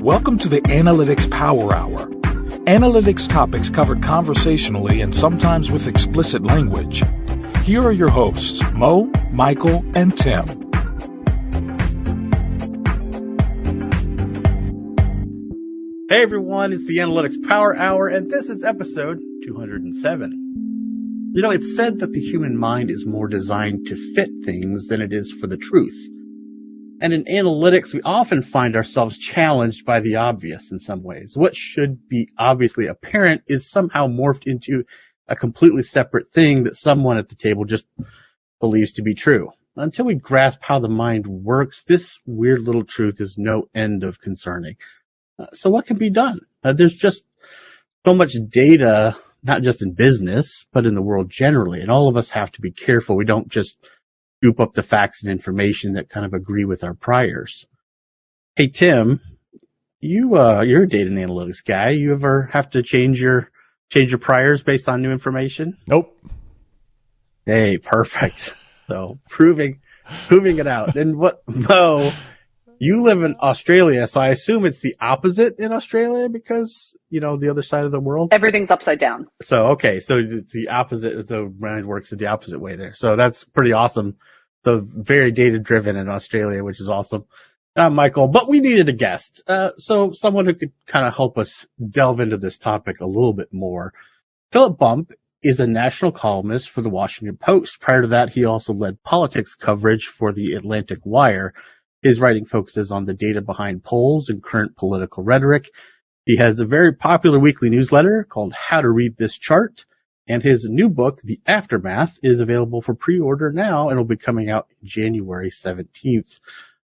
Welcome to the Analytics Power Hour. Analytics topics covered conversationally and sometimes with explicit language. Here are your hosts, Mo, Michael, and Tim. Hey everyone, it's the Analytics Power Hour, and this is episode 207. You know, it's said that the human mind is more designed to fit things than it is for the truth. And in analytics, we often find ourselves challenged by the obvious in some ways. What should be obviously apparent is somehow morphed into a completely separate thing that someone at the table just believes to be true. Until we grasp how the mind works, this weird little truth is no end of concerning. So what can be done? There's just so much data, not just in business, but in the world generally. And all of us have to be careful. We don't just scoop up the facts and information that kind of agree with our priors. Hey, Tim, you're a data and analytics guy. You ever have to change your priors based on new information? Nope. Hey, perfect. So proving it out. And Mo, you live in Australia, so I assume it's the opposite in Australia because, you know, the other side of the world. Everything's upside down. So, okay. So it's the opposite. The mind works the opposite way there. So that's pretty awesome. So very data driven in Australia, which is awesome. Michael, but we needed a guest. So someone who could kind of help us delve into this topic a little bit more. Philip Bump is a national columnist for the Washington Post. Prior to that, he also led politics coverage for the Atlantic Wire. His writing focuses on the data behind polls and current political rhetoric. He has a very popular weekly newsletter called How to Read This Chart. And his new book, The Aftermath, is available for pre-order now and will be coming out January 17th.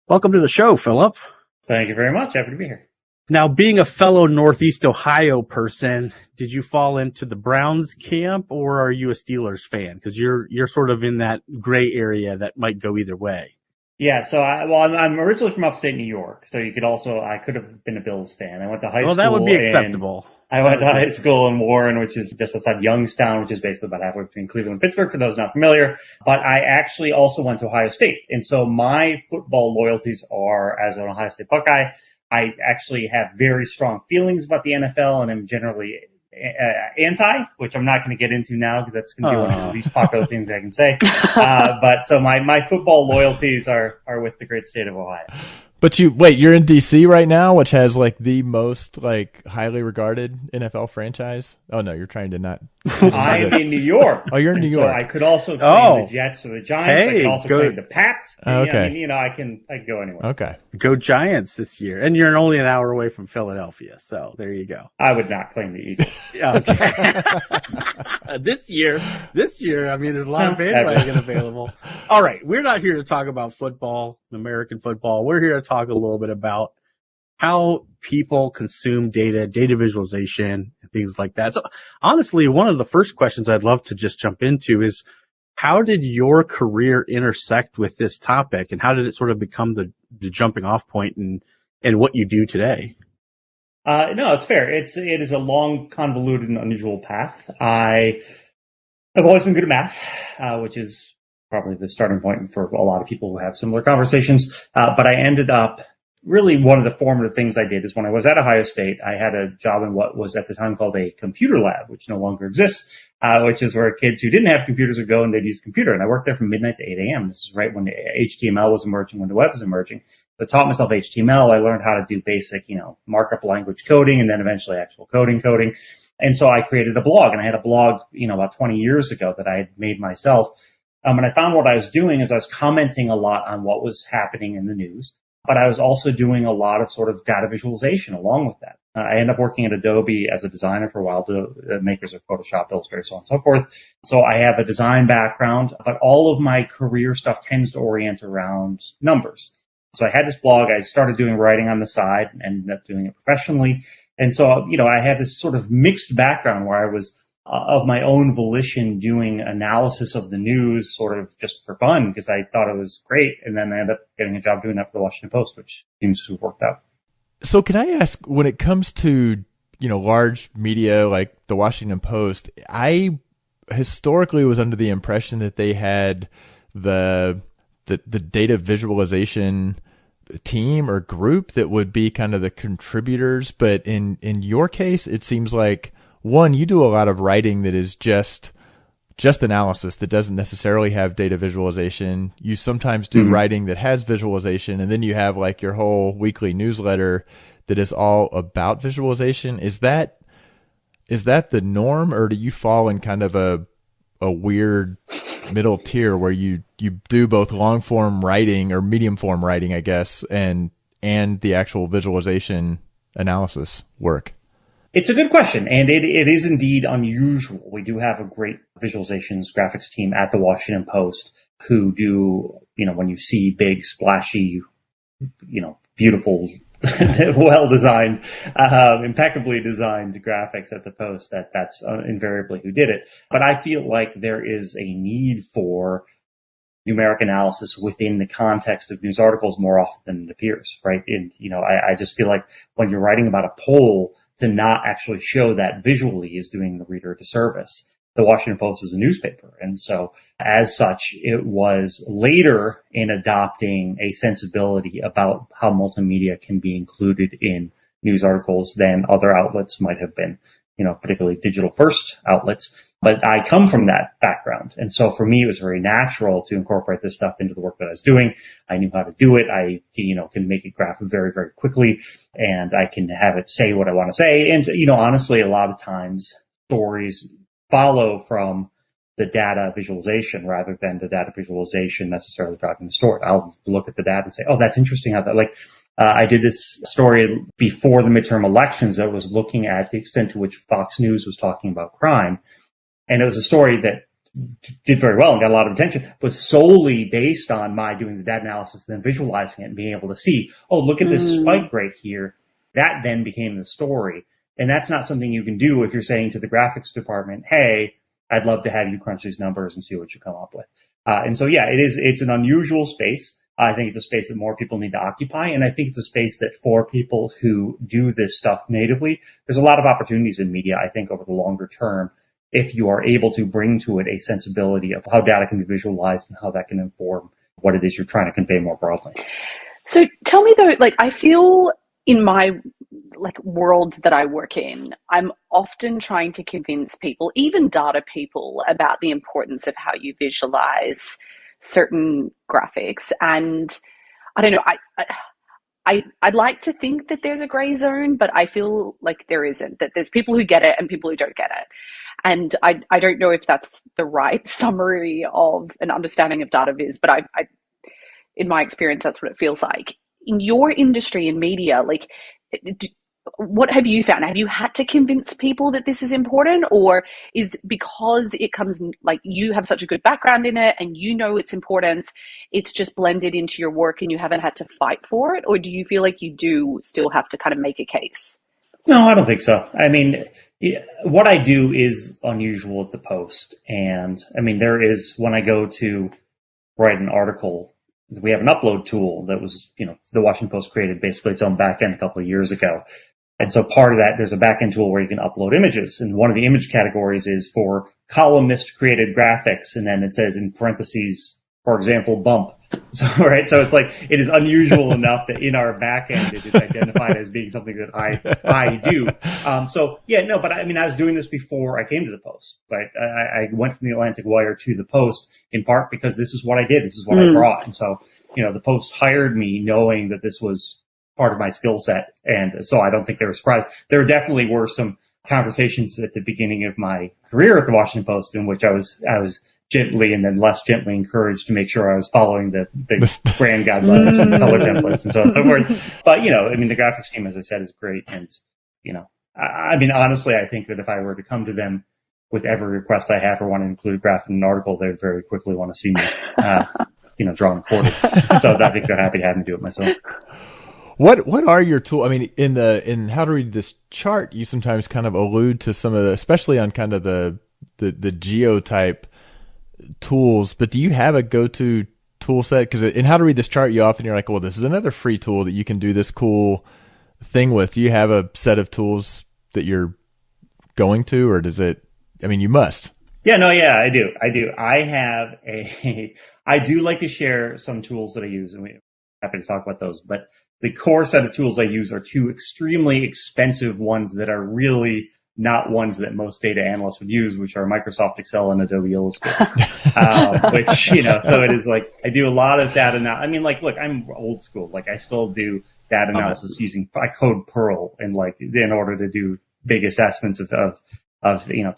Welcome to the show, Philip. Thank you very much. Happy to be here. Now, being a fellow Northeast Ohio person, did you fall into the Browns camp or are you a Steelers fan? Because you're sort of in that gray area that might go either way. Yeah, so I'm originally from upstate New York, so I could have been a Bills fan. I went to high school. Well, that would be acceptable. I went to high school in Warren, which is just outside Youngstown, which is basically about halfway between Cleveland and Pittsburgh, for those not familiar. But I actually also went to Ohio State. And so my football loyalties are, as an Ohio State Buckeye, I actually have very strong feelings about the NFL and I'm generally anti, which I'm not going to get into now because that's going to be one of the least popular things I can say. But so my football loyalties are with the great state of Ohio. But you're in DC right now, which has like the most like highly regarded NFL franchise. Oh no, you're trying to not. I'm in New York. Oh, you're in New York. So I could also claim the Jets or the Giants. Hey, I could also claim the Pats. Okay. I mean, I can go anywhere. Okay. Go Giants this year. And you're only an hour away from Philadelphia. So there you go. I would not claim the Eagles. Okay. This year, I mean, there's a lot of bandwagon available. All right. We're not here to talk about football, American football. We're here to talk a little bit about how people consume data visualization, and things like that. So honestly, one of the first questions I'd love to just jump into is, how did your career intersect with this topic and how did it sort of become the jumping off point and what you do today? No, it's fair. It is a long, convoluted, and unusual path. I have always been good at math, which is probably the starting point for a lot of people who have similar conversations. But I ended up really one of the formative things I did is when I was at Ohio State, I had a job in what was at the time called a computer lab, which no longer exists, which is where kids who didn't have computers would go and they'd use a computer. And I worked there from midnight to 8 a.m. This is right when HTML was emerging, when the web was emerging. So I taught myself HTML. I learned how to do basic, markup language coding and then eventually actual coding. And so I created a blog, and I had a blog, about 20 years ago that I had made myself. And I found what I was doing is I was commenting a lot on what was happening in the news, but I was also doing a lot of sort of data visualization along with that. I ended up working at Adobe as a designer for a while, the makers of Photoshop, Illustrator, so on and so forth. So I have a design background, but all of my career stuff tends to orient around numbers. So I had this blog. I started doing writing on the side and ended up doing it professionally. And so, I had this sort of mixed background where I was of my own volition doing analysis of the news sort of just for fun because I thought it was great. And then I ended up getting a job doing that for the Washington Post, which seems to have worked out. So can I ask, when it comes to, large media like the Washington Post, I historically was under the impression that they had the data visualization team or group that would be kind of the contributors. But in your case, it seems like, one, you do a lot of writing that is just analysis that doesn't necessarily have data visualization. You sometimes do writing that has visualization, and then you have like your whole weekly newsletter that is all about visualization. Is that the norm, or do you fall in kind of a weird middle tier where you do both long form writing or medium form writing, I guess, and the actual visualization analysis work? It's a good question, and it is indeed unusual. We do have a great visualizations graphics team at the Washington Post who do, when you see big, splashy, beautiful, well-designed, impeccably designed graphics at the Post, that's invariably who did it. But I feel like there is a need for numeric analysis within the context of news articles more often than it appears, right? And, I just feel like when you're writing about a poll, to not actually show that visually is doing the reader a disservice. The Washington Post is a newspaper. And so as such, it was later in adopting a sensibility about how multimedia can be included in news articles than other outlets might have been, particularly digital first outlets. But I come from that background. And so for me, it was very natural to incorporate this stuff into the work that I was doing. I knew how to do it. I, can make it graph very, very quickly, and I can have it say what I want to say. And, honestly, a lot of times stories follow from the data visualization rather than the data visualization necessarily driving the story. I'll look at the data and say, oh, that's interesting how that, I did this story before the midterm elections that was looking at the extent to which Fox News was talking about crime. And it was a story that did very well and got a lot of attention, but solely based on my doing the data analysis and then visualizing it and being able to see, oh, look at this spike right here. That then became the story. And that's not something you can do if you're saying to the graphics department, hey, I'd love to have you crunch these numbers and see what you come up with. And so, yeah, it's an unusual space. I think it's a space that more people need to occupy. And I think it's a space that for people who do this stuff natively, there's a lot of opportunities in media, I think, over the longer term, if you are able to bring to it a sensibility of how data can be visualized and how that can inform what it is you're trying to convey more broadly. So tell me though, I feel in my world that I work in, I'm often trying to convince people, even data people, about the importance of how you visualize certain graphics. And I don't know, I'd like to think that there's a gray zone, but I feel like there isn't, that there's people who get it and people who don't get it. And I don't know if that's the right summary of an understanding of data viz, but I in my experience, that's what it feels like. In your industry in media, what have you found? Have you had to convince people that this is important, or is because it comes you have such a good background in it and its importance, it's just blended into your work and you haven't had to fight for it? Or do you feel like you do still have to kind of make a case? No, I don't think so. I mean, what I do is unusual at the Post. And I mean, there is, when I go to write an article, we have an upload tool that was, the Washington Post created basically its own backend a couple of years ago. And so part of that, there's a backend tool where you can upload images. And one of the image categories is for columnist created graphics. And then it says in parentheses, for example, bump. So, right. So it is unusual enough that in our backend, it is identified as being something that I do. But I was doing this before I came to the Post, right? I went from the Atlantic Wire to the Post in part because this is what I did. This is what I brought. And so, the Post hired me knowing that this was part of my skill set. And so I don't think they were surprised. There definitely were some conversations at the beginning of my career at the Washington Post in which I was gently and then less gently encouraged to make sure I was following the brand guidelines and color templates and so on and so forth. But, the graphics team, as I said, is great. And, honestly, I think that if I were to come to them with every request I have or want to include a graph in an article, they'd very quickly want to see me, drawn and quartered. So I think they're happy to have me do it myself. What are your tools? I mean, in How to Read This Chart, you sometimes kind of allude to some of the, especially on kind of the geotype tools, but do you have a go-to tool set? Because in How to Read This Chart, you're like, well, this is another free tool that you can do this cool thing with. Do you have a set of tools that you're going to, or does it, you must. Yeah, I do. I do. I do like to share some tools that I use. happy to talk about those. But the core set of tools I use are two extremely expensive ones that are really not ones that most data analysts would use, which are Microsoft Excel and Adobe Illustrator. Which, so it is like, I do a lot of data now. I mean, like, look, I'm old school. Like, I still do data analysis using, I code Perl in order to do big assessments of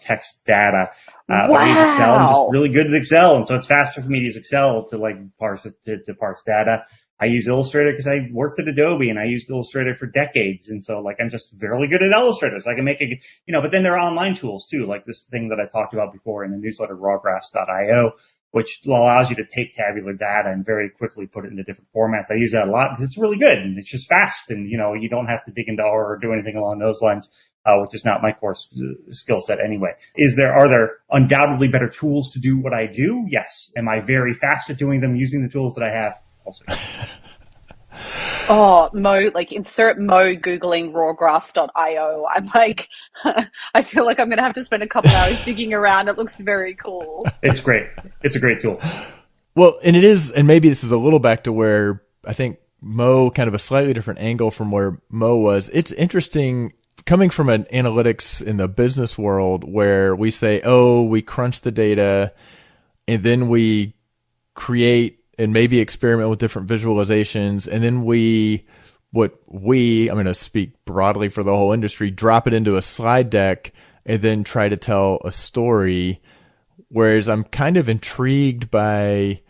text data. But I use Excel. I'm just really good at Excel. And so it's faster for me to use Excel to like parse it, to parse data. I use Illustrator because I worked at Adobe and I used Illustrator for decades. And so like, I'm just very good at Illustrator. So I can make but then there are online tools too, like this thing that I talked about before in the newsletter, rawgraphs.io, which allows you to take tabular data and very quickly put it into different formats. I use that a lot because it's really good and it's just fast. And, you don't have to dig into R or do anything along those lines, which is not my core skill set anyway. Are there undoubtedly better tools to do what I do? Yes. Am I very fast at doing them using the tools that I have? Also. Oh, Mo, like insert Mo Googling rawgraphs.io. I'm like, I feel like I'm going to have to spend a couple hours digging around. It looks very cool. It's great. It's a great tool. Well, and it is, and maybe this is a little back to where I think Mo, kind of a slightly different angle from where Mo was. It's interesting coming from an analytics in the business world where we say, we crunch the data and then we create and maybe experiment with different visualizations. And then I'm going to speak broadly for the whole industry, drop it into a slide deck and then try to tell a story. Whereas I'm kind of intrigued by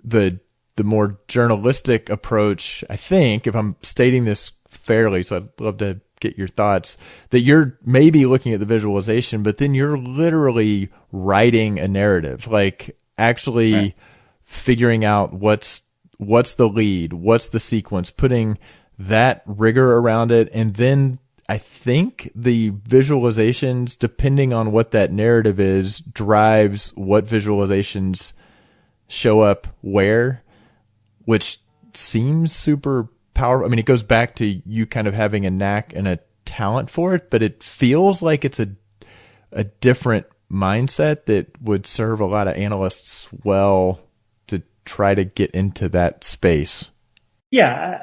the more journalistic approach, I think, if I'm stating this fairly, so I'd love to get your thoughts, that you're maybe looking at the visualization, but then you're literally writing a narrative, like actually figuring out what's the lead, what's the sequence, putting that rigor around it. And then I think the visualizations, depending on what that narrative is, drives what visualizations show up where, which seems super powerful. I mean, it goes back to you kind of having a knack and a talent for it, but it feels like it's a different mindset that would serve a lot of analysts well to try to get into that space. Yeah,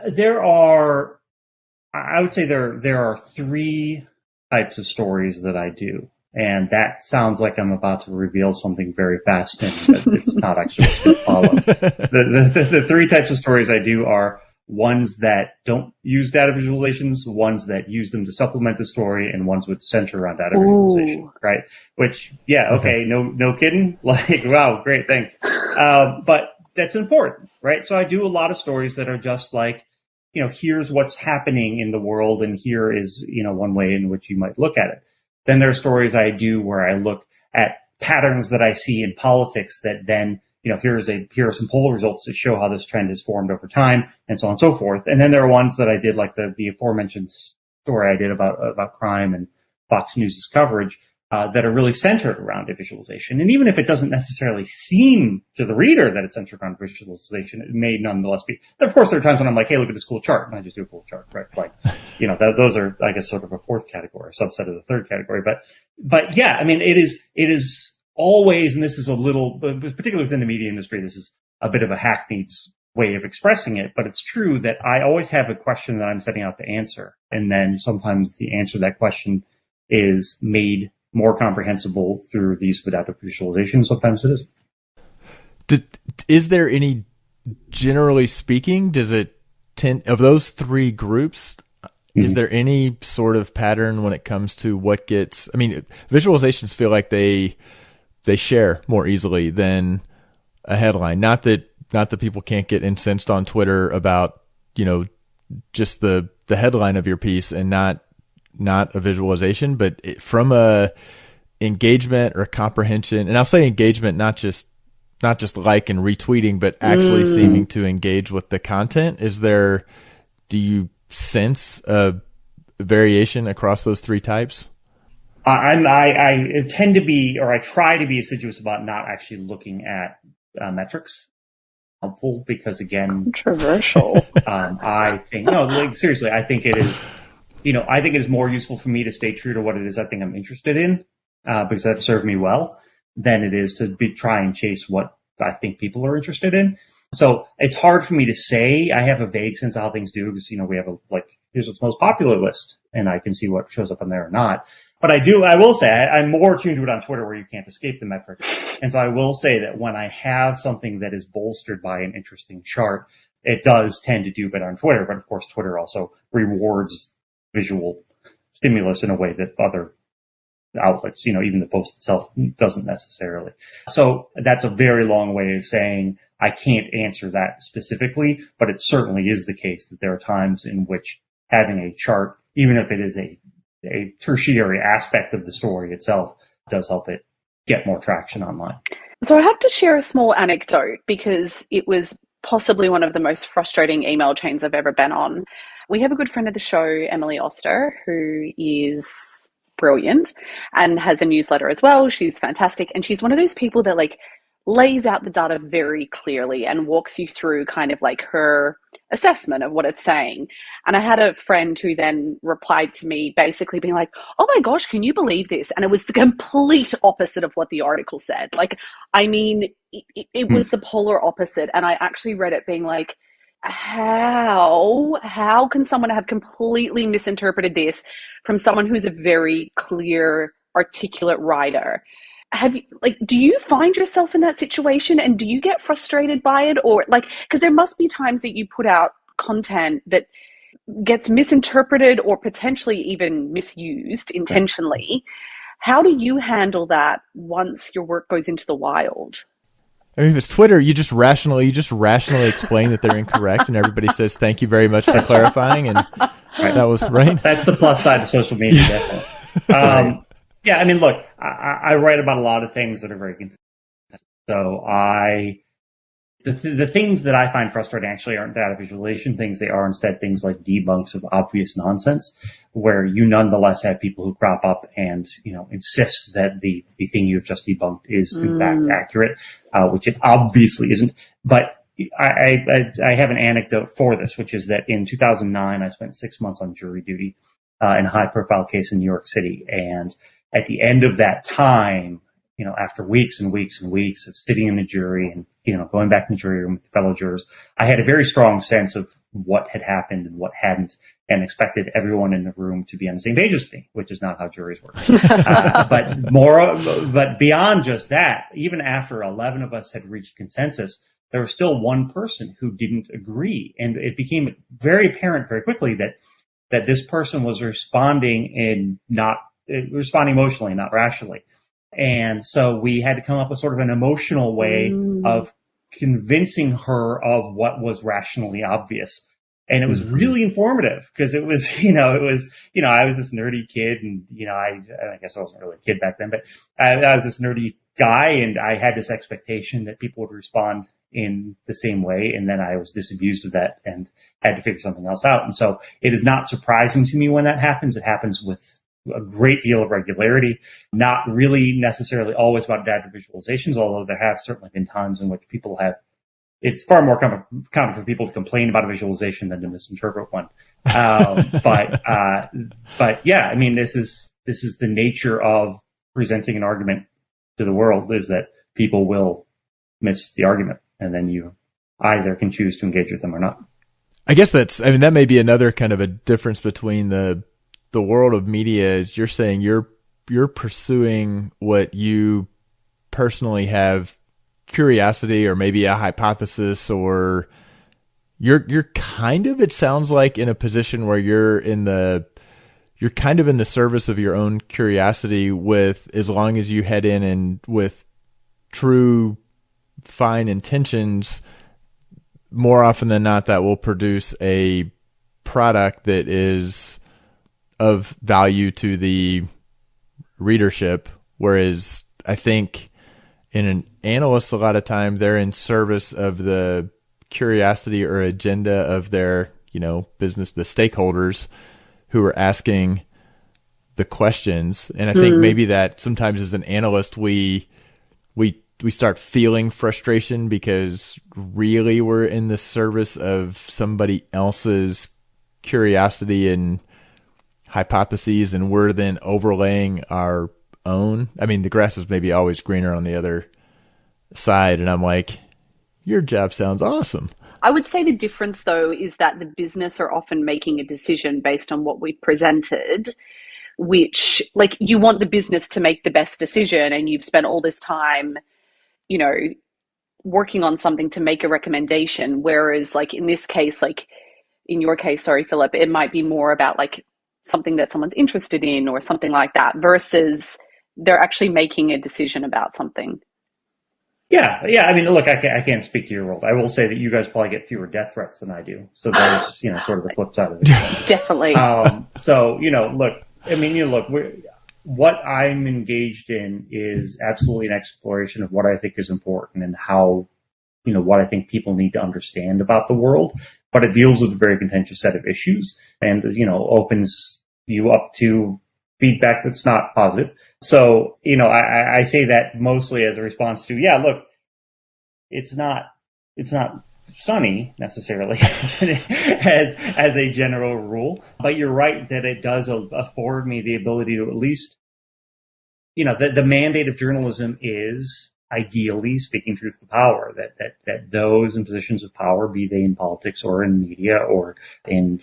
I would say there are three types of stories that I do. And that sounds like I'm about to reveal something very fascinating, but it's not actually what's going to follow. The three types of stories I do are ones that don't use data visualizations, ones that use them to supplement the story, and ones which center around data visualization, right? Which, no kidding. Like, wow, great, thanks. But that's important, right? So I do a lot of stories that are just like, here's what's happening in the world, and here is, one way in which you might look at it. Then there are stories I do where I look at patterns that I see in politics that then, here are some poll results that show how this trend has formed over time, and so on and so forth. And then there are ones that I did, like the aforementioned story I did about crime and Fox News' coverage, that are really centered around a visualization. And even if it doesn't necessarily seem to the reader that it's centered around visualization, it may nonetheless be. And of course, there are times when I'm like, hey, look at this cool chart, and I just do a cool chart, right? Like, those are, I guess, sort of a fourth category, a subset of the third category. But yeah, I mean, it is always, and this is a little, particularly within the media industry, this is a bit of a hackneyed way of expressing it, but it's true that I always have a question that I'm setting out to answer. And then sometimes the answer to that question is made more comprehensible through the use of adaptive visualization. Sometimes it isn't. Is there any, generally speaking, does it tend, of those three groups, is there any sort of pattern when it comes to what gets, I mean, visualizations feel like they share more easily than a headline. Not that people can't get incensed on Twitter about, just the headline of your piece and not a visualization, but from a engagement or comprehension, and I'll say engagement, not just like and retweeting, but actually seeming to engage with the content. Do you sense a variation across those three types? I tend to be, or I try to be assiduous about not actually looking at metrics. Helpful because, again, controversial. I think seriously, I think it is. I think it is more useful for me to stay true to what it is I think I'm interested in, because that served me well, than it is to try and chase what I think people are interested in. So it's hard for me to say. I have a vague sense of how things do because, we have here's what's most popular list, and I can see what shows up on there or not. But I will say, I'm more tuned to it on Twitter where you can't escape the metrics. And so I will say that when I have something that is bolstered by an interesting chart, it does tend to do better on Twitter. But of course, Twitter also rewards visual stimulus in a way that other outlets, even the post itself doesn't necessarily. So that's a very long way of saying I can't answer that specifically, but it certainly is the case that there are times in which having a chart, even if it is a tertiary aspect of the story itself, does help it get more traction online. So I have to share a small anecdote because it was possibly one of the most frustrating email chains I've ever been on. We have a good friend of the show, Emily Oster, who is brilliant and has a newsletter as well. She's fantastic. And she's one of those people that lays out the data very clearly and walks you through kind of her assessment of what it's saying. And I had a friend who then replied to me basically being like, oh my gosh, can you believe this? And it was the complete opposite of what the article said. It was the polar opposite. And I actually read it being like, how can someone have completely misinterpreted this from someone who's a very clear, articulate writer? Do you find yourself in that situation, and do you get frustrated by it? Or because there must be times that you put out content that gets misinterpreted or potentially even misused intentionally. How do you handle that once your work goes into the wild? I mean, if it's Twitter, you just rationally explain that they're incorrect, and everybody says thank you very much for clarifying. And that was right. That's the plus side of social media. Definitely. Yeah, I mean, look, I write about a lot of things that are very confusing. So the things that I find frustrating actually aren't data visualization things. They are instead things like debunks of obvious nonsense, where you nonetheless have people who crop up and, insist that the thing you've just debunked is in fact accurate, which it obviously isn't. But I have an anecdote for this, which is that in 2009, I spent 6 months on jury duty in a high profile case in New York City. And at the end of that time, after weeks and weeks and weeks of sitting in the jury and, going back in the jury room with fellow jurors, I had a very strong sense of what had happened and what hadn't, and expected everyone in the room to be on the same page as me, which is not how juries work. But beyond just that, even after 11 of us had reached consensus, there was still one person who didn't agree. And it became very apparent very quickly that this person was responding emotionally, not rationally. And so we had to come up with sort of an emotional way of convincing her of what was rationally obvious. And it was really informative because it was, I was this nerdy kid and, I guess I wasn't really a kid back then, but I was this nerdy guy and I had this expectation that people would respond in the same way. And then I was disabused of that and had to figure something else out. And so it is not surprising to me when that happens. It happens with a great deal of regularity, not really necessarily always about data visualizations, although there have certainly been times in which it's far more common for people to complain about a visualization than to misinterpret one. But yeah, I mean, this is the nature of presenting an argument to the world, is that people will miss the argument, and then you either can choose to engage with them or not. I guess that may be another kind of a difference between the world of media. Is you're saying you're pursuing what you personally have curiosity or maybe a hypothesis, or you're kind of, it sounds like, in a position where you're kind of in the service of your own curiosity, with, as long as you head in and with true fine intentions, more often than not that will produce a product that is of value to the readership. Whereas I think in an analyst, a lot of time they're in service of the curiosity or agenda of their, business, the stakeholders who are asking the questions. And I think maybe that sometimes as an analyst, we start feeling frustration because really we're in the service of somebody else's curiosity and hypotheses, and we're then overlaying our own. I mean, the grass is maybe always greener on the other side. And I'm like, Your job sounds awesome. I would say the difference, though, is that the business are often making a decision based on what we've presented, which, like, you want the business to make the best decision, and you've spent all this time, you know, working on something to make a recommendation. Whereas, like, in this case, like, in your case, sorry, Philip, it might be more about, like, something that someone's interested in or something like that versus they're actually making a decision about something. Yeah. I mean, look, I can't speak to your world. I will say that you guys probably get fewer death threats than I do. So there's, sort of the flip side of it. Definitely. So, look, I mean, look, what I'm engaged in is absolutely an exploration of what I think is important and how, what I think people need to understand about the world. But it deals with a very contentious set of issues and, opens you up to feedback that's not positive. So, I say that mostly as a response to, yeah, look, it's not sunny necessarily as a general rule, but you're right that it does afford me the ability to at least, the mandate of journalism is ideally speaking truth to power, that those in positions of power, be they in politics or in media or in,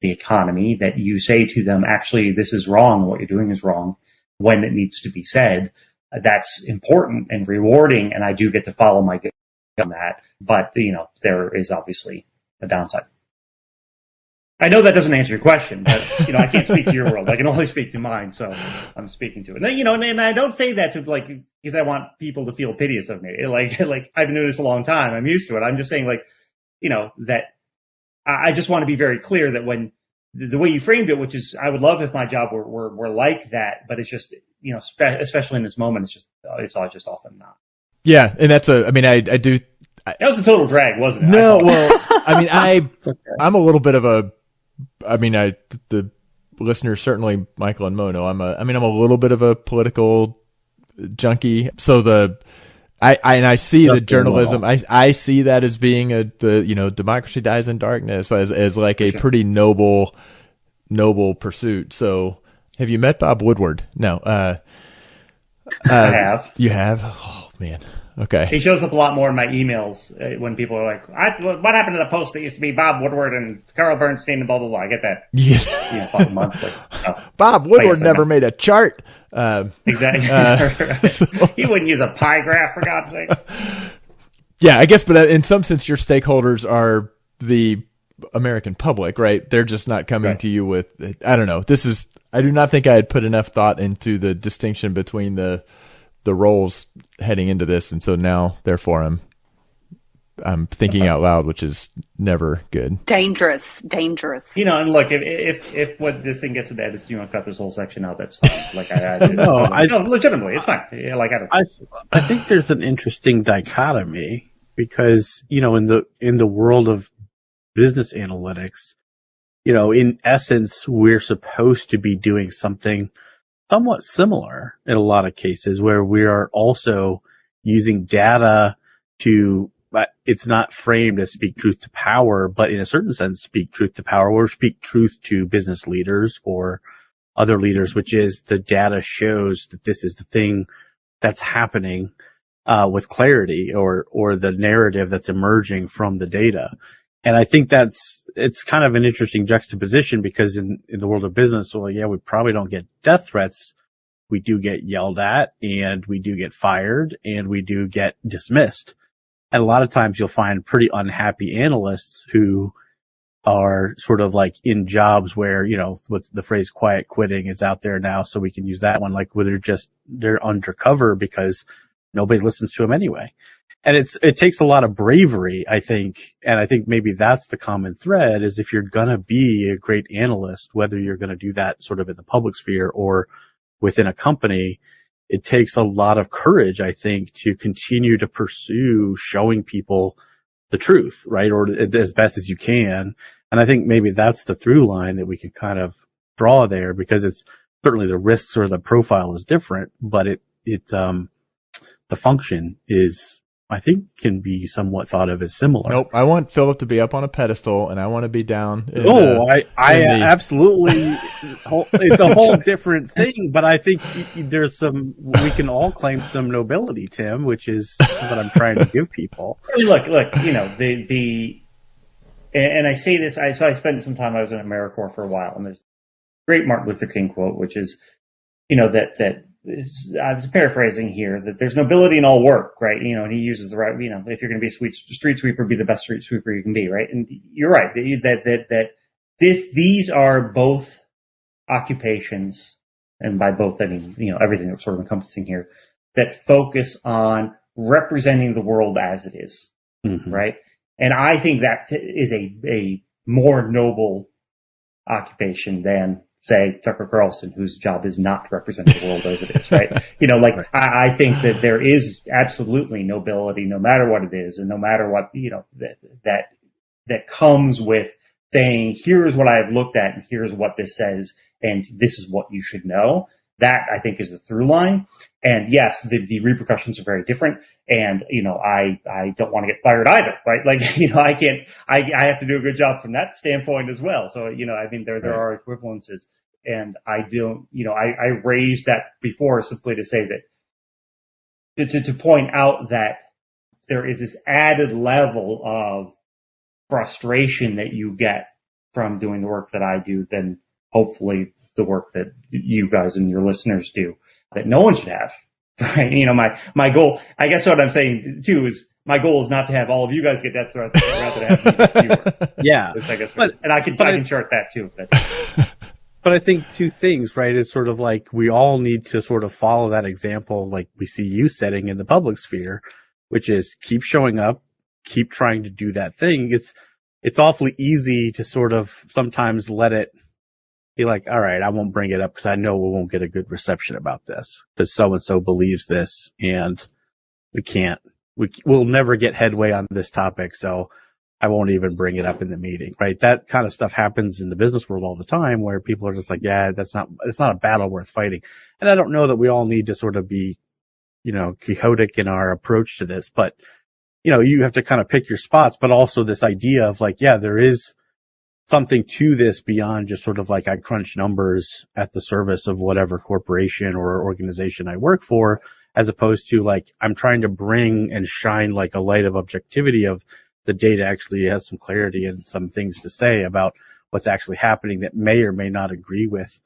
the economy, that you say to them, actually, this is wrong. What you're doing is wrong when it needs to be said. That's important and rewarding. And I do get to follow my gut on that. But, there is obviously a downside. I know that doesn't answer your question, but, I can't speak to your world. I can only speak to mine. So I'm speaking to it. And, and I don't say that to because I want people to feel piteous of me. Like I've been doing this a long time. I'm used to it. I'm just saying that I just want to be very clear that when the way you framed it, which is, I would love if my job were like that, but it's just, especially in this moment, it's all just often not. Yeah. And that's I do. That was a total drag, wasn't it? No, I'm a little bit of the listeners, certainly Michael and Mo know, I'm a little bit of a political junkie. So I see the journalism. I see that as being democracy dies in darkness as like a pretty noble pursuit. So have you met Bob Woodward? No. I have. You have? Oh man. Okay. He shows up a lot more in my emails when people are like, what happened to the post that used to be Bob Woodward and Carl Bernstein and blah, blah, blah. I get that. Yeah. About a month. Bob Woodward never made a chart. Exactly. So, he wouldn't use a pie graph, for God's sake. Yeah, I guess, but in some sense, your stakeholders are the American public, right? They're just not coming to you with, I don't know. I do not think I had put enough thought into the distinction between the roles heading into this. And so now, therefore, I'm thinking out loud, which is never good. Dangerous. And look, if what this thing gets into is, cut this whole section out, that's fine. Like no, legitimately, it's fine. Yeah, like I think there's an interesting dichotomy because, in the world of business analytics, in essence, we're supposed to be doing something somewhat similar in a lot of cases where we are also using data to, it's not framed as speak truth to power, but in a certain sense, speak truth to power or speak truth to business leaders or other leaders, which is the data shows that this is the thing that's happening, with clarity or the narrative that's emerging from the data. And I think it's kind of an interesting juxtaposition because in the world of business, well, yeah, we probably don't get death threats. We do get yelled at and we do get fired and we do get dismissed. And a lot of times you'll find pretty unhappy analysts who are sort of like in jobs where, with the phrase quiet quitting is out there now. So we can use that one, like where they're undercover because nobody listens to them anyway. And it takes a lot of bravery, I think. And I think maybe that's the common thread is if you're going to be a great analyst, whether you're going to do that sort of in the public sphere or within a company, it takes a lot of courage, I think, to continue to pursue showing people the truth, right? Or as best as you can. And I think maybe that's the through line that we can kind of draw there because it's certainly the risks or the profile is different, but the function is I think can be somewhat thought of as similar. Nope. I want Philip to be up on a pedestal, and I want to be down. I absolutely. It's a whole different thing, but I think we can all claim some nobility, Tim, which is what I'm trying to give people. I mean, look, and I say this, I spent some time, I was in AmeriCorps for a while, and there's a great Martin Luther King quote, which is, that I was paraphrasing here, that there's nobility in all work, right? And he uses the right, if you're going to be a street sweeper, be the best street sweeper you can be, right? And you're right, these are both occupations, and by both, I mean, everything that's sort of encompassing here, that focus on representing the world as it is, right? And I think that is a more noble occupation than, say, Tucker Carlson, whose job is not to represent the world as it is, right? I think that there is absolutely nobility, no matter what it is, and no matter what, that comes with saying, here's what I've looked at, and here's what this says, and this is what you should know. That, I think, is the through line. And yes, the repercussions are very different. And, I don't want to get fired either, right? I have to do a good job from that standpoint as well. So, I mean, there are equivalences. And I don't, I raised that before simply to say that, to point out that there is this added level of frustration that you get from doing the work that I do than hopefully the work that you guys and your listeners do that no one should have, right? My goal, I guess what I'm saying too is my goal is not to have all of you guys get death threats, but rather to have fewer. Yeah. I guess, and I can chart that too. But I think two things, right? It's sort of like we all need to sort of follow that example like we see you setting in the public sphere, which is keep showing up, keep trying to do that thing. It's awfully easy to sort of sometimes let it be like, all right, I won't bring it up because I know we won't get a good reception about this because so-and-so believes this and we'll never get headway on this topic. So I won't even bring it up in the meeting, right? That kind of stuff happens in the business world all the time where people are just like, yeah, it's not a battle worth fighting. And I don't know that we all need to sort of be, quixotic in our approach to this, but you have to kind of pick your spots, but also this idea of like, yeah, there is something to this beyond just sort of like I crunch numbers at the service of whatever corporation or organization I work for, as opposed to like I'm trying to bring and shine like a light of objectivity of the data actually has some clarity and some things to say about what's actually happening that may or may not agree with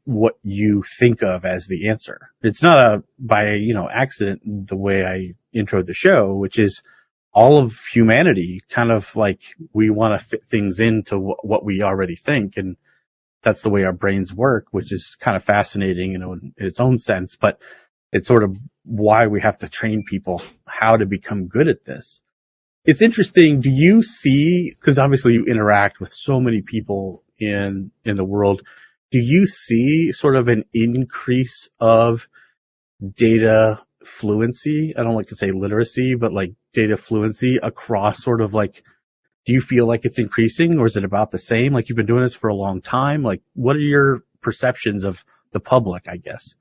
what you think of as the answer. It's not by accident the way I introed the show, which is all of humanity kind of like we want to fit things into what we already think. And that's the way our brains work, which is kind of fascinating, in its own sense, but it's sort of why we have to train people how to become good at this. It's interesting. Do you see, because obviously you interact with so many people in the world, do you see sort of an increase of data fluency? I don't like to say literacy, but like data fluency across sort of like, do you feel like it's increasing or is it about the same? Like you've been doing this for a long time. Like what are your perceptions of the public, I guess?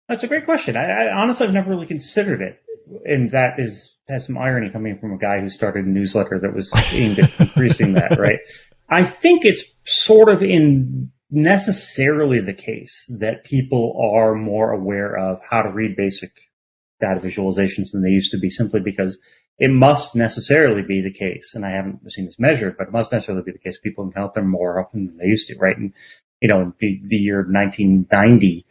That's a great question. I honestly, I've never really considered it. And that has some irony coming from a guy who started a newsletter that was aimed at increasing that, right? I think it's sort of necessarily the case that people are more aware of how to read basic data visualizations than they used to be, simply because it must necessarily be the case, and I haven't seen this measured, but it must necessarily be the case people encounter them more often than they used to, right? And, in the year 1990,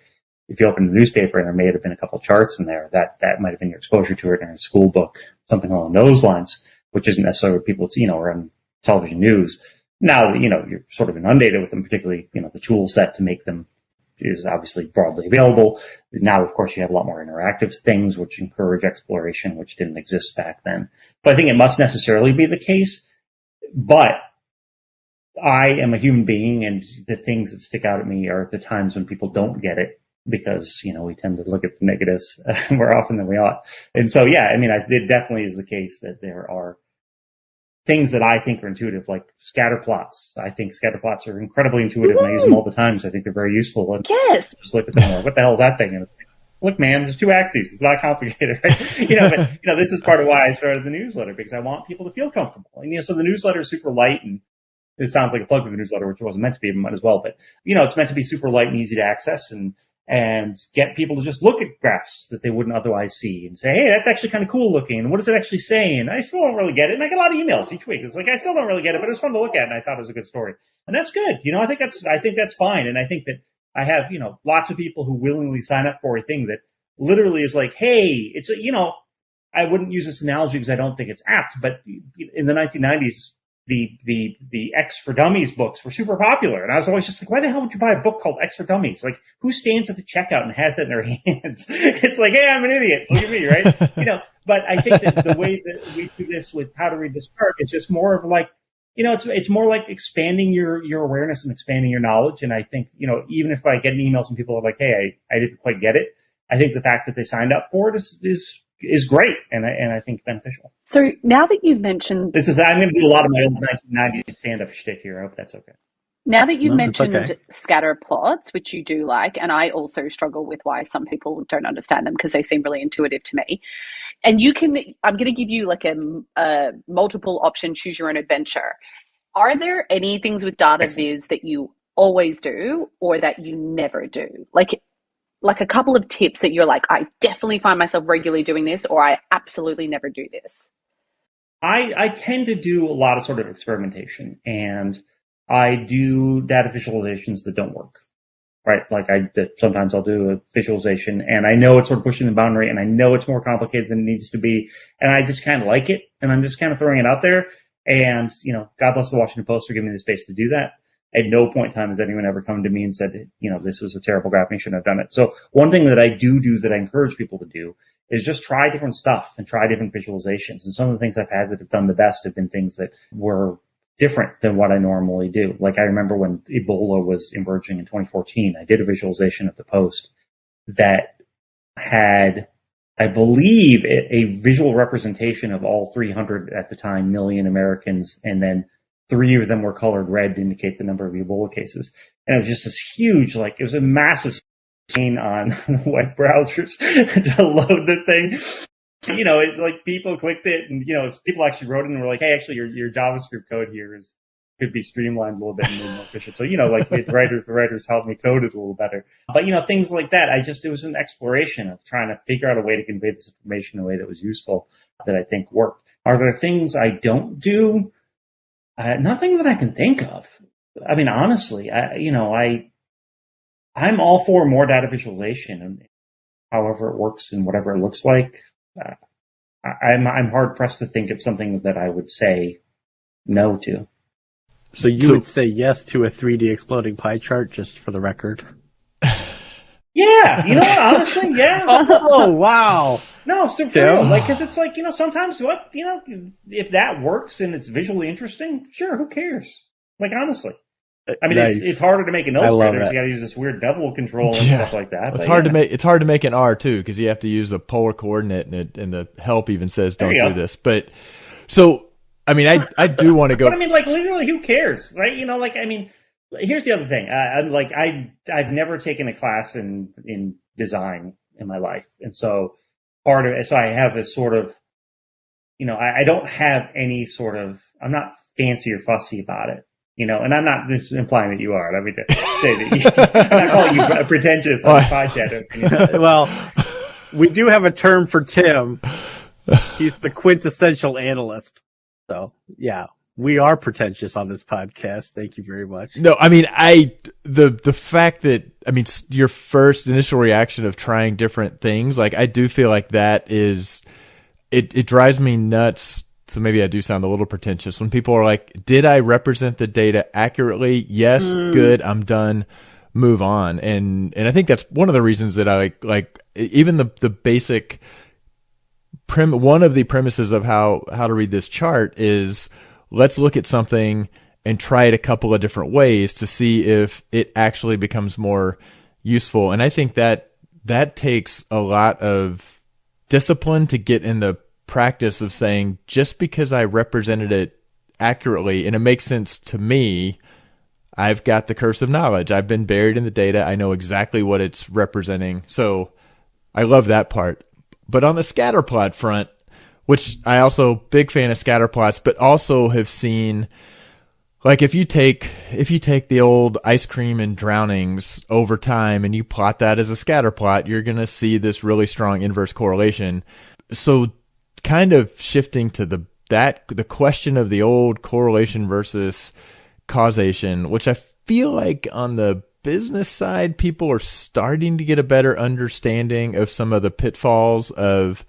if you open the newspaper and there may have been a couple of charts in there, that might have been your exposure to it in a school book, something along those lines, which isn't necessarily what people, or on television news. Now, you're sort of inundated with them, particularly, the tool set to make them is obviously broadly available. Now, of course, you have a lot more interactive things which encourage exploration, which didn't exist back then. But I think it must necessarily be the case. But I am a human being, and the things that stick out at me are the times when people don't get it, because, we tend to look at the negatives more often than we ought. And so, yeah, I mean, it definitely is the case that there are things that I think are intuitive, like scatter plots. I think scatter plots are incredibly intuitive, and I use them all the time, so I think they're very useful. And yes. just look at them, like, what the hell is that thing? And it's like, look, man, there's two axes. It's not complicated, right? But this is part of why I started the newsletter, because I want people to feel comfortable. And, so the newsletter is super light, and it sounds like a plug for the newsletter, which wasn't meant to be, but might as well. But, it's meant to be super light and easy to access and get people to just look at graphs that they wouldn't otherwise see and say, hey, that's actually kind of cool looking. And what does it actually say? And I still don't really get it. And I get a lot of emails each week. It's like, I still don't really get it, but it was fun to look at. And I thought it was a good story. And that's good. I think that's fine. And I think that I have, lots of people who willingly sign up for a thing that literally is like, hey, it's I wouldn't use this analogy because I don't think it's apt, but in the 1990s, the X for Dummies books were super popular. And I was always just like, why the hell would you buy a book called X for Dummies? Like, who stands at the checkout and has that in their hands? It's like, hey, I'm an idiot. Look at me, right? But I think that the way that we do this with How to Read This Chart is just more of like, it's more like expanding your awareness and expanding your knowledge. And I think, even if I get an email from people like, hey, I didn't quite get it, I think the fact that they signed up for it is great and I think beneficial. So now that you've mentioned I'm going to do a lot of my old 1990s stand-up shtick here. I hope that's okay. Now that you've mentioned okay. scatter plots, which you do like, and I also struggle with why some people don't understand them because they seem really intuitive to me. And I'm going to give you like a multiple option, choose your own adventure. Are there any things with data viz that you always do or that you never do? Like a couple of tips that you're like, I definitely find myself regularly doing this, or I absolutely never do this. I tend to do a lot of sort of experimentation, and I do data visualizations that don't work, right? Like sometimes I'll do a visualization and I know it's sort of pushing the boundary and I know it's more complicated than it needs to be. And I just kind of like it and I'm just kind of throwing it out there. And, God bless the Washington Post for giving me the space to do that. At no point in time has anyone ever come to me and said, this was a terrible graph and you shouldn't have done it. So one thing that I do that I encourage people to do is just try different stuff and try different visualizations. And some of the things I've had that have done the best have been things that were different than what I normally do. Like I remember when Ebola was emerging in 2014, I did a visualization of the Post that had, I believe, a visual representation of all 300 at the time million Americans, and then 3 of them were colored red to indicate the number of Ebola cases. And it was just this huge, it was a massive stain on web browsers to load the thing. People clicked it and, people actually wrote it and were like, hey, actually your JavaScript code here could be streamlined a little bit and made more efficient. So, the writers helped me code it a little better. But, things like that, it was an exploration of trying to figure out a way to convey this information in a way that was useful that I think worked. Are there things I don't do? Nothing that I can think of. I mean, honestly, I'm all for more data visualization and however it works and whatever it looks like. I'm hard pressed to think of something that I would say no to. So you would say yes to a 3D exploding pie chart, just for the record? Yeah, what, honestly, yeah. Oh, wow. No, so for real, because it's like, sometimes if that works and it's visually interesting, sure, who cares? Like, honestly. I mean, nice. It's harder to make an illustrator because you got to use this weird bevel control and stuff like that. It's hard to make an R too because you have to use a polar coordinate and the help even says don't do this. But so I mean, I do want to go. But I mean, literally, who cares, right? Here's the other thing. I've never taken a class in design in my life, and so so I have this sort of, I don't have any sort of. I'm not fancy or fussy about it. And I'm not just implying that you are. I mean, to say that I'm not calling you pretentious on the podcast. Well, we do have a term for Tim. He's the quintessential analyst. So, yeah, we are pretentious on this podcast. Thank you very much. No, I mean, the fact that, your first initial reaction of trying different things, I do feel like that is, it drives me nuts. So maybe I do sound a little pretentious when people are like, did I represent the data accurately? Yes. Good. I'm done. Move on. And I think that's one of the reasons that I like even the basic one of the premises of how to read this chart is let's look at something and try it a couple of different ways to see if it actually becomes more useful. And I think that takes a lot of discipline to get in the practice of saying, just because I represented it accurately and it makes sense to me, I've got the curse of knowledge. I've been buried in the data. I know exactly what it's representing. So I love that part. But on the scatter plot front, which I also big fan of scatter plots, but also have seen, like if you take the old ice cream and drownings over time and you plot that as a scatter plot, you're going to see this really strong inverse correlation. So kind of shifting to the question of the old correlation versus causation, which I feel like on the business side, people are starting to get a better understanding of some of the pitfalls of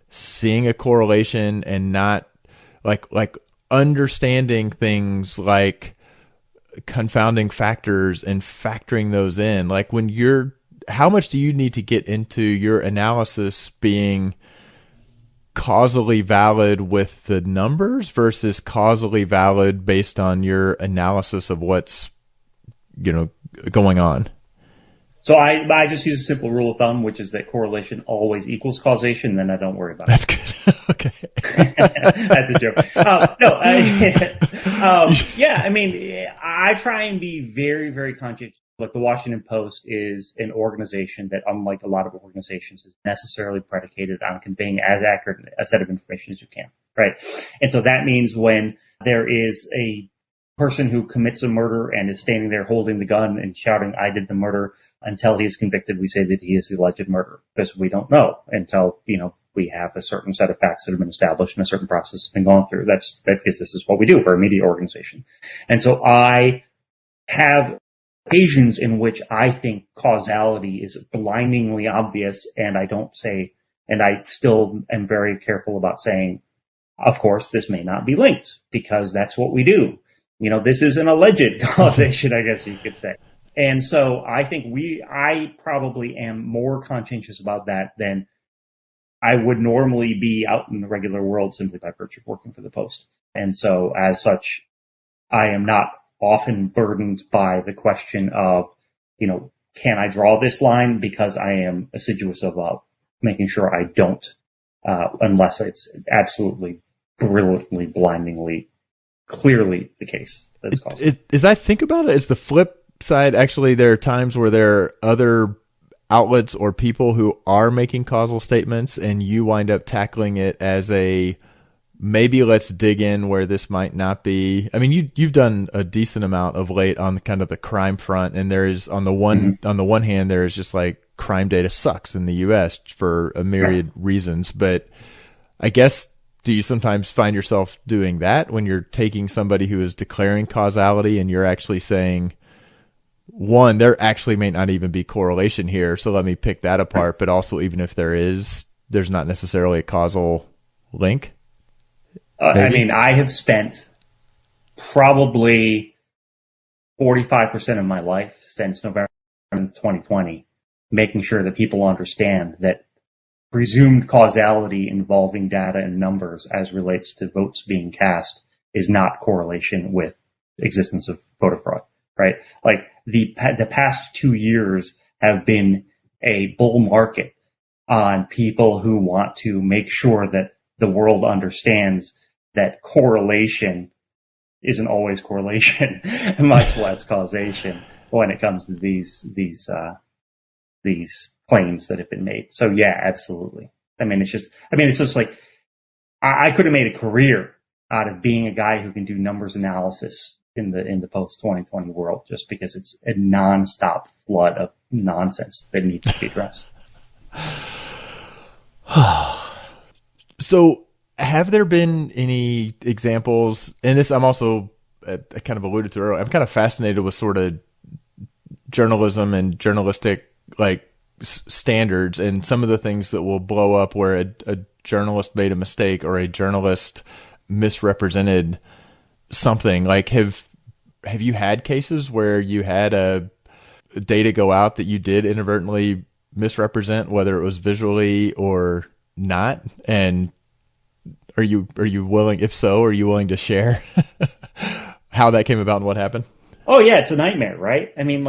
seeing a correlation and not like understanding things like confounding factors and factoring those in. Like how much do you need to get into your analysis being causally valid with the numbers versus causally valid based on your analysis of what's, going on? So I just use a simple rule of thumb, which is that correlation always equals causation. Then I don't worry about it. That's good. Okay. That's a joke. Yeah, I mean, I try and be very, very conscious. Like the Washington Post is an organization that, unlike a lot of organizations, is necessarily predicated on conveying as accurate a set of information as you can, right? And so that means when there is a person who commits a murder and is standing there holding the gun and shouting, "I did the murder," until he is convicted, we say that he is the alleged murderer, because we don't know until, we have a certain set of facts that have been established and a certain process has been gone through. That's because this is what we do. We're a media organization. And so I have occasions in which I think causality is blindingly obvious, and I still am very careful about saying, of course, this may not be linked, because that's what we do. This is an alleged causation, I guess you could say. And so I think I probably am more conscientious about that than I would normally be out in the regular world simply by virtue of working for the Post. And so as such, I am not often burdened by the question of, can I draw this line, because I am assiduous about making sure I don't, unless it's absolutely brilliantly, blindingly, clearly the case. That's causal. As I think about it, is the flip side, actually, there are times where there are other outlets or people who are making causal statements and you wind up tackling it as maybe let's dig in where this might not be. I mean, you've done a decent amount of late on kind of the crime front, and there is on the one hand, there is just like crime data sucks in the US for a myriad reasons. But I guess, do you sometimes find yourself doing that when you're taking somebody who is declaring causality and you're actually saying, one, there actually may not even be correlation here, so let me pick that apart, but also even if there is, there's not necessarily a causal link? I mean, I have spent probably 45% of my life since November 2020 making sure that people understand that presumed causality involving data and numbers as relates to votes being cast is not correlation with existence of voter fraud, right? Like the past 2 years have been a bull market on people who want to make sure that the world understands that correlation isn't always correlation, much less causation when it comes to these claims that have been made. So yeah, absolutely. It's just like, I could have made a career out of being a guy who can do numbers analysis in the post 2020 world, just because it's a nonstop flood of nonsense that needs to be addressed. So have there been any examples, and this I'm also I kind of alluded to earlier, I'm kind of fascinated with sort of journalism and journalistic standards and some of the things that will blow up where a journalist made a mistake or a journalist misrepresented something. Like have you had cases where you had a data go out that you did inadvertently misrepresent, whether it was visually or not? And are you willing, if so, are you willing to share how that came about and what happened? Oh yeah, it's a nightmare, right? I mean,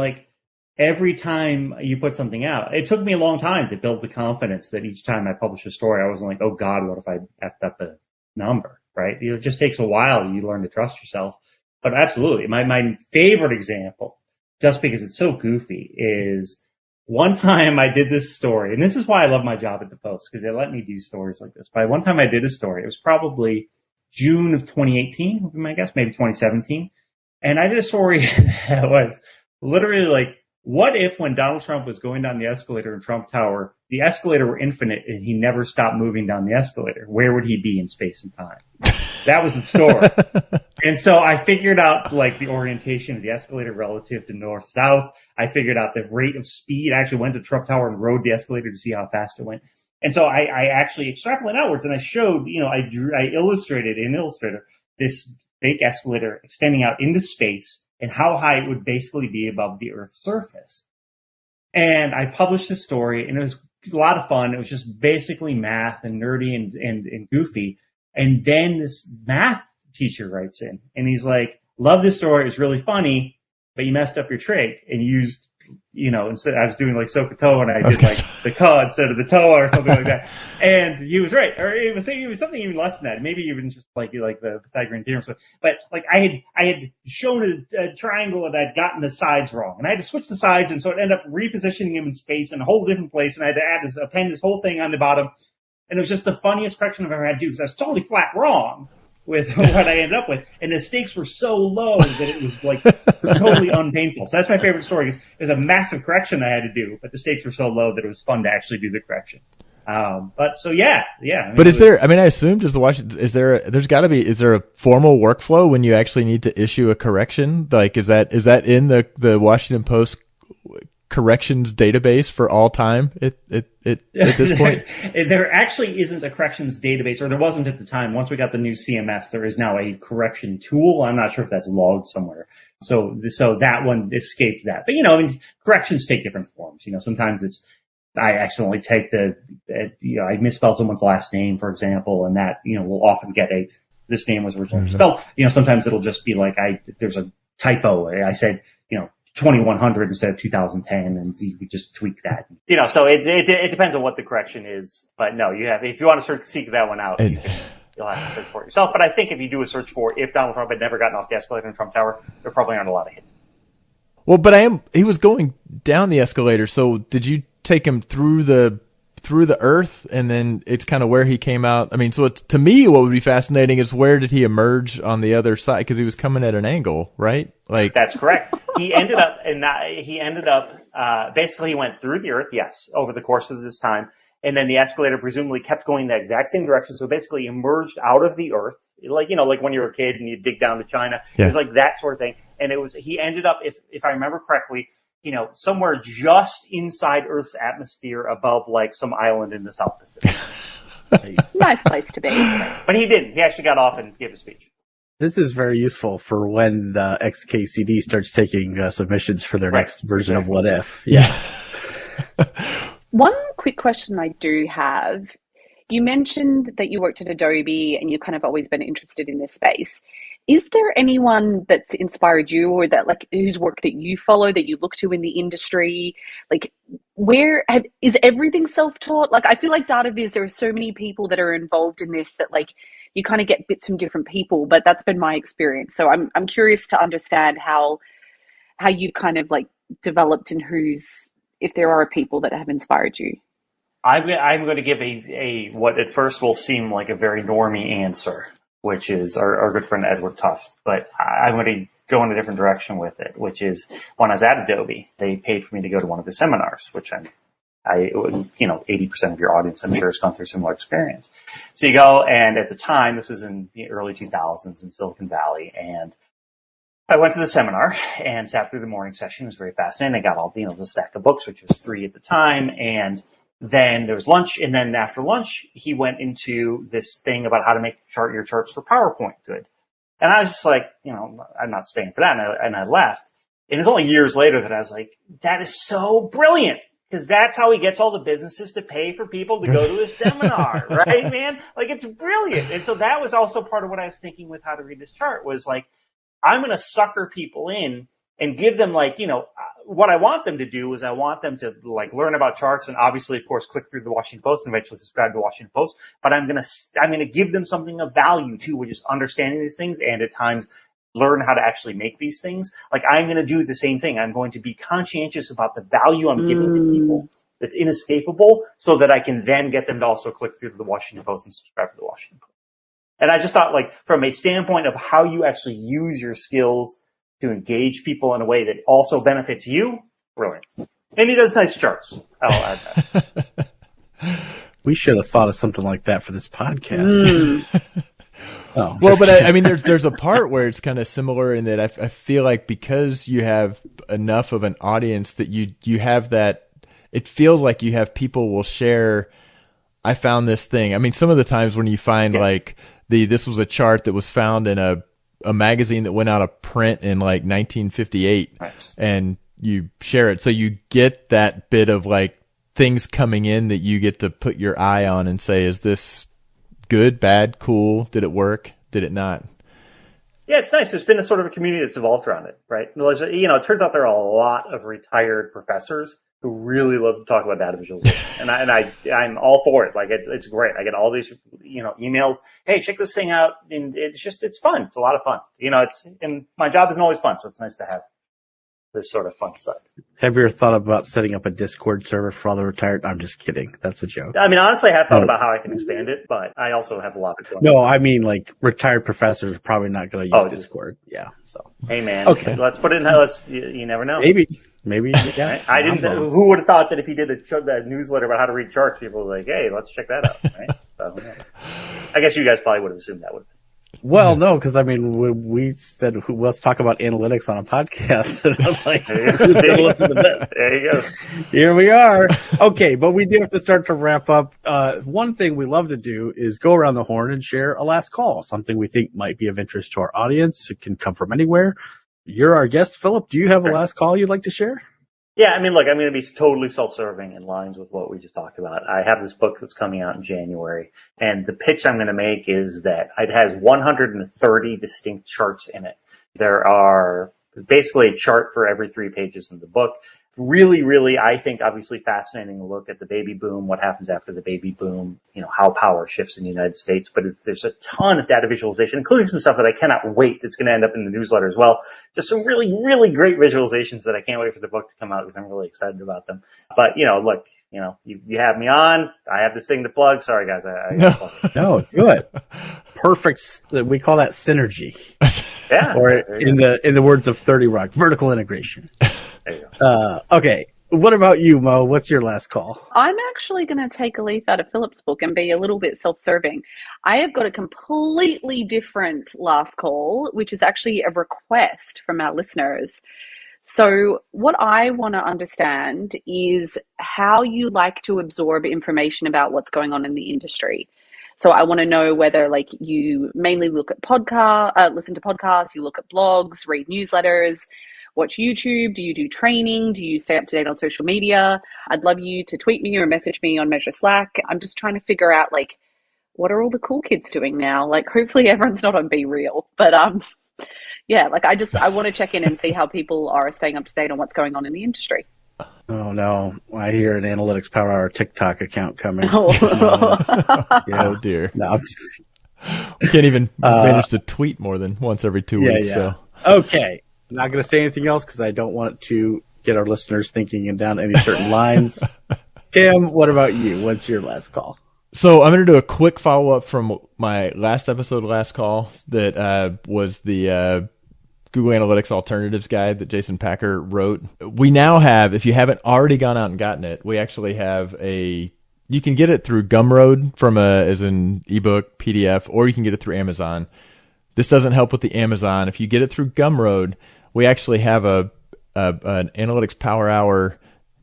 every time you put something out, it took me a long time to build the confidence that each time I publish a story, I wasn't like, oh God, what if I effed up a number, right? It just takes a while. You learn to trust yourself. But absolutely, my favorite example, just because it's so goofy, is one time I did this story, and this is why I love my job at the Post, because they let me do stories like this. But one time I did a story. It was probably June of 2018, would be my guess, maybe 2017. And I did a story that was literally like, what if when Donald Trump was going down the escalator in Trump Tower, the escalator were infinite and he never stopped moving down the escalator? Where would he be in space and time? That was the story. And so I figured out like the orientation of the escalator relative to north-south. I figured out the rate of speed. I actually went to Trump Tower and rode the escalator to see how fast it went. And so I actually extrapolated outwards, and I showed, I illustrated in Illustrator this fake escalator extending out into space and how high it would basically be above the Earth's surface. And I published this story, and it was a lot of fun. It was just basically math and nerdy and goofy. And then this math teacher writes in, and he's like, love this story. It's really funny, but you messed up your trig and used, instead I was doing like SOHCAHTOA and I did like the ka instead of the toa or something like that. And he was right. Or it was something even less than that. Maybe even just like the Pythagorean theorem. So, but like I had shown a triangle and I'd gotten the sides wrong, and I had to switch the sides. And so it ended up repositioning him in space in a whole different place. And I had to append this whole thing on the bottom. And it was just the funniest correction I've ever had to do, because I was totally flat wrong with what I ended up with. And the stakes were so low that it was like totally unpainful. So that's my favorite story, because it was a massive correction I had to do, but the stakes were so low that it was fun to actually do the correction. But so yeah. But I assume just the Washington, is there a formal workflow when you actually need to issue a correction? Like, is that in the Washington Post corrections database for all time at this point? There actually isn't a corrections database, or there wasn't at the time. Once we got the new CMS, there is now a correction tool. I'm not sure if that's logged somewhere. So that one escaped that. But, corrections take different forms. Sometimes it's, I accidentally take I misspelled someone's last name, for example, and that, will often get this name was originally spelled. Sometimes it'll just be like, there's a typo. I said, 2100 instead of 2010, and you could just tweak that. So it depends on what the correction is. But no, if you want to seek that one out, you'll have to search for it yourself. But I think if you do a search for if Donald Trump had never gotten off the escalator in Trump Tower, there probably aren't a lot of hits. Well, but he was going down the escalator. So did you take him through the Earth, and then it's kind of where he came out? I mean, so to me, what would be fascinating is where did he emerge on the other side? Because he was coming at an angle, right? Like, that's correct. He ended up basically he went through the Earth, yes, over the course of this time, and then the escalator presumably kept going the exact same direction. So basically emerged out of the Earth, like when you were a kid and you dig down to China. Yeah. It was like that sort of thing, and he ended up, if I remember correctly, somewhere just inside Earth's atmosphere above like some island in the South Pacific. Nice place to be. But he didn't. He actually got off and gave a speech. This is very useful for when the XKCD starts taking submissions for their next version of What If. Yeah. One quick question I do have. You mentioned that you worked at Adobe and you've kind of always been interested in this space. Is there anyone that's inspired you, or that whose work that you follow, that you look to in the industry? Like, is everything self-taught? Like, I feel like DataViz, there are so many people that are involved in this that you kind of get bits from different people, but that's been my experience. So I'm curious to understand how you kind of developed, and if there are people that have inspired you. I'm going to give a what at first will seem like a very normie answer, which is our good friend Edward Tufte. But I'm going to go in a different direction with it, which is when I was at Adobe, they paid for me to go to one of his seminars, which 80% of your audience, I'm sure, has gone through a similar experience. So you go, and at the time, this is in the early 2000s in Silicon Valley, and I went to the seminar and sat through the morning session. It was very fascinating. I got all, the stack of books, which was 3 at the time, and then there was lunch, and then after lunch, he went into this thing about how to make your charts for PowerPoint good. And I was just like, I'm not staying for that, and I left. And it was only years later that I was like, that is so brilliant, because that's how he gets all the businesses to pay for people to go to his seminar, right, man? It's brilliant. And so that was also part of what I was thinking with how to read this chart, was I'm going to sucker people in and give them what I want them to do is I want them to learn about charts, and obviously, of course, click through the Washington Post and eventually subscribe to the Washington Post. But I'm going to give them something of value too, which is understanding these things, and at times learn how to actually make these things, like I'm going to do the same thing. I'm going to be conscientious about the value I'm giving to people that's inescapable, so that I can then get them to also click through to the Washington Post and subscribe to the Washington Post. And I just thought, like, from a standpoint of how you actually use your skills to engage people in a way that also benefits you, brilliant. And he does nice charts. I'll add that. We should have thought of something like that for this podcast. Oh, well, but I mean, there's a part where it's kind of similar in that I feel like because you have enough of an audience that you have that, it feels like you have people will share, I found this thing. I mean, some of the times when you find like this was a chart that was found in a magazine that went out of print in like 1958, right, and you share it. So you get that bit of like things coming in that you get to put your eye on and say, is this good, bad, cool? Did it work? Did it not? Yeah, it's nice. There's been a sort of a community that's evolved around it, right? You know, it turns out there are a lot of retired professors who really love to talk about data visualization. and I'm all for it. Like, it's great. I get all these, you know, emails. Hey, check this thing out. And it's fun. It's a lot of fun. You know, and my job isn't always fun. So it's nice to have this sort of fun side. Have you ever thought about setting up a Discord server for all the retired? I'm just kidding. That's a joke. I mean, honestly, I have thought about how I can expand it, but I also have a lot of fun. No, I mean, like, retired professors are probably not going to use Discord. Yeah. So. Hey, man. Okay. Let's put it in, you never know. Maybe, yeah. I didn't. Who would have thought that if he did a newsletter about how to read charts, people would be like, "Hey, let's check that out." Right? So, I guess you guys probably would have assumed that would. Well, no, because I mean, we said let's talk about analytics on a podcast, and I'm like, listen to that. There you go. Here we are. Okay, but we do have to start to wrap up. One thing we love to do is go around the horn and share a last call, something we think might be of interest to our audience. It can come from anywhere. You're our guest, Philip. Do you have a last call you'd like to share? Yeah, I mean, look, I'm going to be totally self-serving in lines with what we just talked about. I have this book that's coming out in January, and the pitch I'm going to make is that it has 130 distinct charts in it. There are basically a chart for every 3 pages in the book. Really, really, I think, obviously fascinating to look at the baby boom, what happens after the baby boom, you know, how power shifts in the United States. But there's a ton of data visualization, including some stuff that I cannot wait that's going to end up in the newsletter as well. Just some really, really great visualizations that I can't wait for the book to come out because I'm really excited about them. But, you know, look, you know, you have me on. I have this thing to plug. Sorry, guys. No, do it. Perfect. We call that synergy. Yeah. Or in the words of 30 Rock, vertical integration. Okay. What about you, Mo? What's your last call? I'm actually going to take a leaf out of Philip's book and be a little bit self-serving. I have got a completely different last call, which is actually a request from our listeners. So what I want to understand is how you like to absorb information about what's going on in the industry. So I want to know whether like you mainly look at listen to podcasts, you look at blogs, read newsletters, watch YouTube? Do you do training? Do you stay up to date on social media? I'd love you to tweet me or message me on Measure Slack. I'm just trying to figure out like, what are all the cool kids doing now? Like, hopefully everyone's not on Be Real, but yeah, like I want to check in and see how people are staying up to date on what's going on in the industry. Oh no, I hear an Analytics Power Hour TikTok account coming. Oh dear. No, we can't even manage to tweet more than once every 2 weeks. Yeah. So okay. Not going to say anything else because I don't want to get our listeners thinking and down any certain lines. Tim, what about you? What's your last call? So I'm going to do a quick follow-up from my last episode, last call, that was the Google Analytics Alternatives Guide that Jason Packer wrote. We now have, if you haven't already gone out and gotten it, we actually have you can get it through Gumroad as an ebook, PDF, or you can get it through Amazon. This doesn't help with the Amazon. If you get it through Gumroad, we actually have an Analytics Power Hour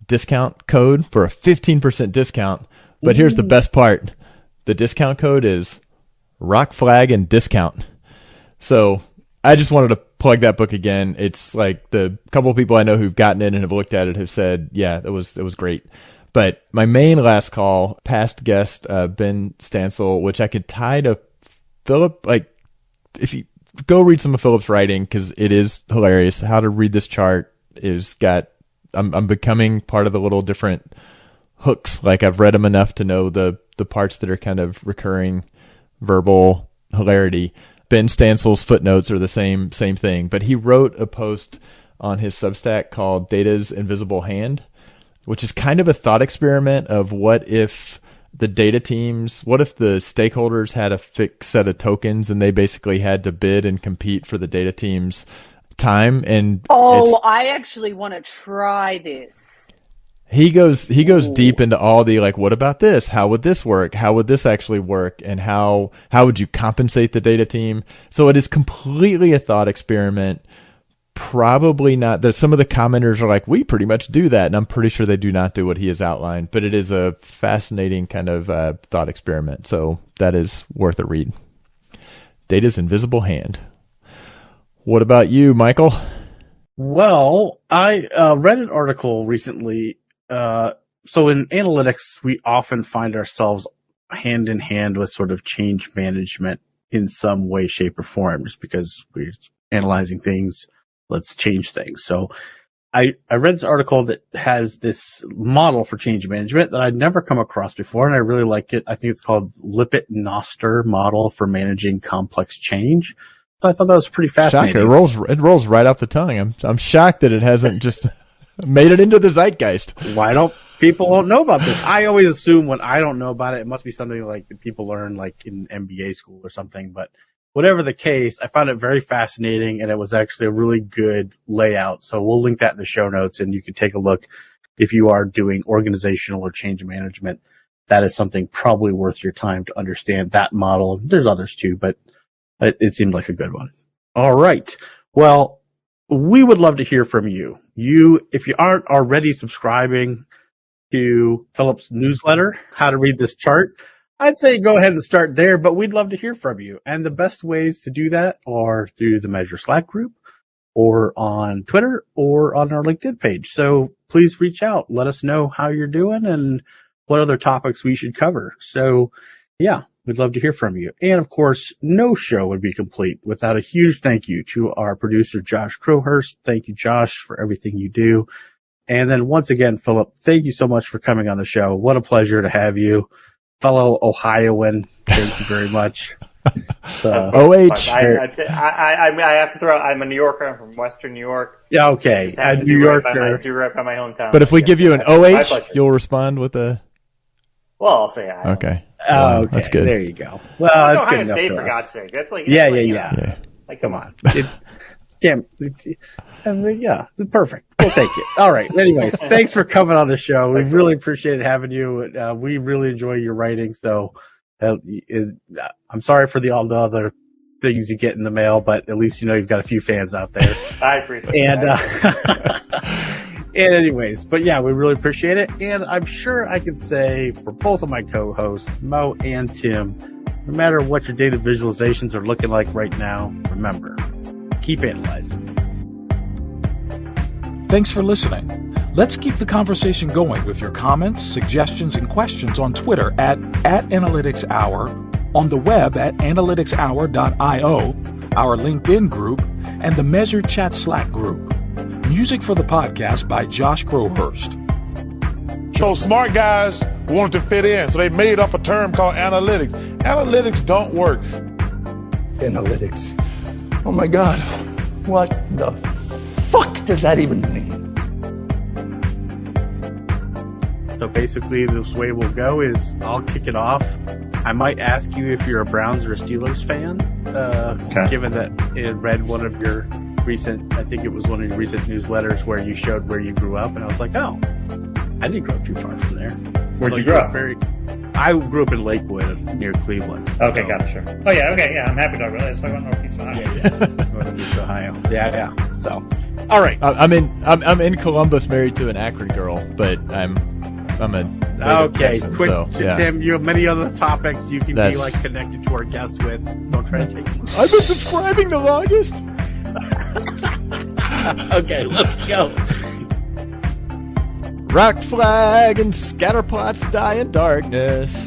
discount code for a 15% discount. But here's the best part. The discount code is Rock Flag and Discount. So I just wanted to plug that book again. It's like the couple of people I know who've gotten it and have looked at it have said, yeah, it was great. But my main last call, past guest, Ben Stansel, which I could tie to Philip, like, if you go read some of Philip's writing, because it is hilarious. How to read this chart I'm becoming part of the little different hooks. Like, I've read them enough to know the parts that are kind of recurring verbal hilarity. Ben Stansel's footnotes are the same thing. But he wrote a post on his Substack called Data's Invisible Hand, which is kind of a thought experiment of what if the stakeholders had a fixed set of tokens and they basically had to bid and compete for the data team's time. And I actually want to try this. He goes deep into all the, like, what about this? How would this work? How would this actually work? And how would you compensate the data team? So it is completely a thought experiment. Probably not. There's some of the commenters are like, we pretty much do that. And I'm pretty sure they do not do what he has outlined, but it is a fascinating kind of thought experiment. So that is worth a read. Data's Invisible Hand. What about you, Michael? Well, I read an article recently. So in analytics, we often find ourselves hand in hand with sort of change management in some way, shape, or form, just because we're analyzing things. Let's change things. So I read this article that has this model for change management that I'd never come across before, and I really like it. I think it's called Lippitt-Noster model for managing complex change. So I thought that was pretty fascinating. Shocker. It rolls right off the tongue. I'm shocked that it hasn't just made it into the zeitgeist. Why don't people know about this? I always assume when I don't know about it, it must be something like that people learn like in MBA school or something. But whatever the case, I found it very fascinating, and it was actually a really good layout. So we'll link that in the show notes, and you can take a look if you are doing organizational or change management. That is something probably worth your time to understand that model. There's others too, but it seemed like a good one. All right. Well, we would love to hear from you. If you aren't already subscribing to Philip's newsletter, How to Read This Chart, I'd say go ahead and start there, but we'd love to hear from you. And the best ways to do that are through the Measure Slack group, or on Twitter, or on our LinkedIn page. So please reach out. Let us know how you're doing and what other topics we should cover. So yeah, we'd love to hear from you. And of course, no show would be complete without a huge thank you to our producer, Josh Crowhurst. Thank you, Josh, for everything you do. And then once again, Philip, thank you so much for coming on the show. What a pleasure to have you. Fellow Ohioan, thank you very much. OH. I have to throw. I'm a New Yorker. I'm from Western New York. Yeah, okay. A New Yorker. Right by my hometown. But if we give you an OH, you'll respond with a. Well, I'll say I. Okay. Okay. That's good. There you go. Well, that's Ohio good enough State, for for us. God's sake. That's like Yeah. Like, come on. Yeah, perfect. Well, thank you. All right. Anyways, thanks for coming on the show. We really appreciated having you. We really enjoy your writing. So I'm sorry for all the other things you get in the mail, but at least you've got a few fans out there. I appreciate it. And anyways, but yeah, we really appreciate it. And I'm sure I can say for both of my co-hosts, Mo and Tim, no matter what your data visualizations are looking like right now, remember, keep analyzing. Thanks for listening. Let's keep the conversation going with your comments, suggestions, and questions on Twitter at AnalyticsHour, on the web at analyticshour.io, our LinkedIn group, and the Measure Chat Slack group. Music for the podcast by Josh Crowhurst. So smart guys wanted to fit in, so they made up a term called analytics. Analytics don't work. Analytics. Oh my God. What the fuck does that even mean? So basically, this way we'll go is I'll kick it off. I might ask you if you're a Browns or a Steelers fan, given that it read one of your recent newsletters where you showed where you grew up, and I was like, oh, I didn't grow up too far from there. Where'd you grow up? I grew up in Lakewood near Cleveland. Okay, got it, sure. Oh yeah, okay, yeah, I'm happy to talk about that. That's why I went Northeast Ohio. Northeast Ohio. Yeah. So, all right. I'm in Columbus, married to an Akron girl, but I'm a okay. Texan, Quick, so, yeah. Tim. You have many other topics you can be like connected to our guest with. Don't try to take. I've been subscribing the longest. Okay, let's go. Rock flag and scatterplots die in darkness.